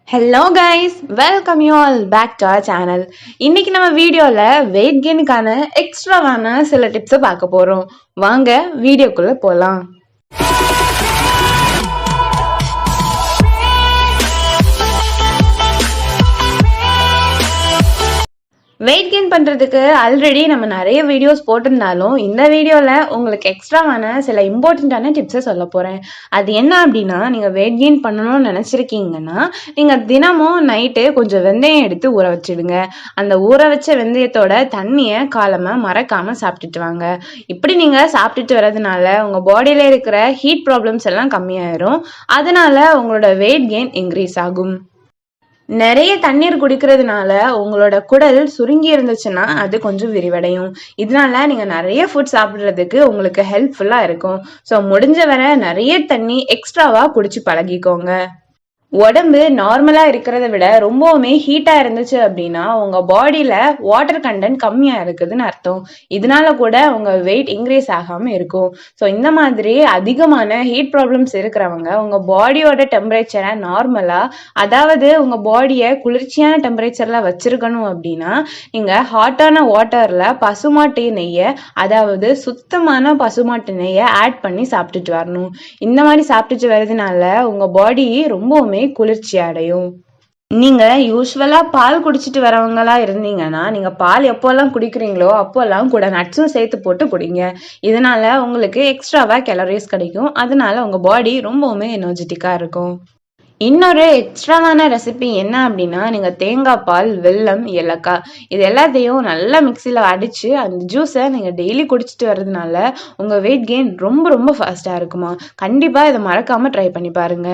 Hello guys, welcome you all back to our channel. இன்னைக்கு நம்ம வீடியோல வெயிட் கெயினுக்கான எக்ஸ்ட்ராவான சில டிப்ஸை பார்க்க போறோம். வாங்க வீடியோக்குள்ள போலாம். வெயிட் கெயின் பண்ணுறதுக்கு ஆல்ரெடி நம்ம நிறைய வீடியோஸ் போட்டிருந்தாலும் இந்த வீடியோவில் உங்களுக்கு எக்ஸ்ட்ராவான சில இம்பார்ட்டண்ட்டான டிப்ஸை சொல்ல போகிறேன். அது என்ன அப்படின்னா, நீங்கள் வெயிட் கெயின் பண்ணணும்னு நினச்சிருக்கீங்கன்னா நீங்கள் தினமும் நைட்டு கொஞ்சம் வெந்தயம் எடுத்து ஊற வச்சிடுங்க. அந்த ஊற வச்ச வெந்தயத்தோட தண்ணியை காலமாக மறக்காமல் சாப்பிட்டுட்டு வாங்க. இப்படி நீங்கள் சாப்பிட்டுட்டு வர்றதுனால உங்கள் பாடியில் இருக்கிற ஹீட் ப்ராப்ளம்ஸ் எல்லாம் கம்மியாயிரும். அதனால உங்களோட வெயிட் கெயின் இன்க்ரீஸ் ஆகும். நிறைய தண்ணீர் குடிக்கிறதுனால உங்களோட குடல் சுருங்கி இருந்துச்சுன்னா அது கொஞ்சம் விரிவடையும். இதனால நீங்க நிறைய ஃபுட் சாப்பிட்றதுக்கு உங்களுக்கு ஹெல்ப்ஃபுல்லா இருக்கும். ஸோ முடிஞ்ச வரை நிறைய தண்ணி எக்ஸ்ட்ராவா குடிச்சு பழகிக்கோங்க. உடம்பு நார்மலா இருக்கிறத விட ரொம்பவுமே ஹீட்டா இருந்துச்சு அப்படின்னா உங்க பாடியில வாட்டர் கண்டென்ட் கம்மியா இருக்குதுன்னு அர்த்தம். இதனால கூட உங்க வெயிட் இன்க்ரீஸ் ஆகாம இருக்கும். ஸோ இந்த மாதிரி அதிகமான ஹீட் ப்ராப்ளம்ஸ் இருக்கிறவங்க உங்க பாடியோட டெம்பரேச்சரை நார்மலா, அதாவது உங்க பாடியை குளிர்ச்சியான டெம்பரேச்சர்ல வச்சிருக்கணும் அப்படின்னா நீங்க ஹாட்டான வாட்டர்ல பசுமாட்டு நெய்யை, அதாவது சுத்தமான பசுமாட்டு நெய்யை ஆட் பண்ணி சாப்பிட்டுட்டு வரணும். இந்த மாதிரி சாப்பிட்டுட்டு வர்றதுனால உங்க பாடி ரொம்பவுமே குளிர்ச்சி அடையும். நீங்க யூஸ்வலா பால் குடிச்சிட்டு வரவங்களா இருந்தீங்கன்னா நீங்க பால் எப்போல்லாம் குடிக்கிறீங்களோ அப்போல்லாம் கூட நட்ஸும் சேர்த்து போட்டு குடிங்க. இதனால உங்களுக்கு எக்ஸ்ட்ராவா கேலரிஸ் கிடைக்கும். அதனால உங்க பாடி ரொம்பவுமே எனர்ஜெட்டிக்கா இருக்கும். இன்னொரு எக்ஸ்ட்ராவான ரெசிபி என்ன அப்படின்னா, நீங்க தேங்காய் பால், வெல்லம், ஏலக்காய் இது எல்லாத்தையும் நல்லா மிக்சியில அடிச்சு அந்த ஜூஸை நீங்க டெய்லி குடிச்சிட்டு வர்றதுனால உங்க வெயிட் கெயின் ரொம்ப ரொம்ப ஃபாஸ்டா இருக்குமா. கண்டிப்பா இதை மறக்காம ட்ரை பண்ணி பாருங்க.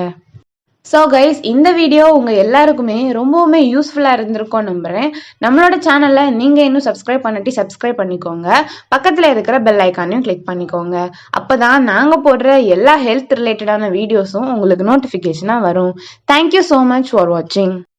ஸோ கைஸ், இந்த வீடியோ உங்கள் எல்லாருக்குமே ரொம்பவுமே யூஸ்ஃபுல்லாக இருந்திருக்கும் நம்புகிறேன். நம்மளோட சேனலில் நீங்கள் இன்னும் சப்ஸ்கிரைப் பண்ணாட்டி சப்ஸ்கிரைப் பண்ணிக்கோங்க. பக்கத்தில் இருக்கிற பெல் ஐக்கானையும் கிளிக் பண்ணிக்கோங்க. அப்போ தான் நாங்கள் போடுற எல்லா ஹெல்த் ரிலேட்டடான வீடியோஸும் உங்களுக்கு நோட்டிஃபிகேஷனாக வரும். தேங்க்யூ ஸோ மச் ஃபார் வாட்சிங்.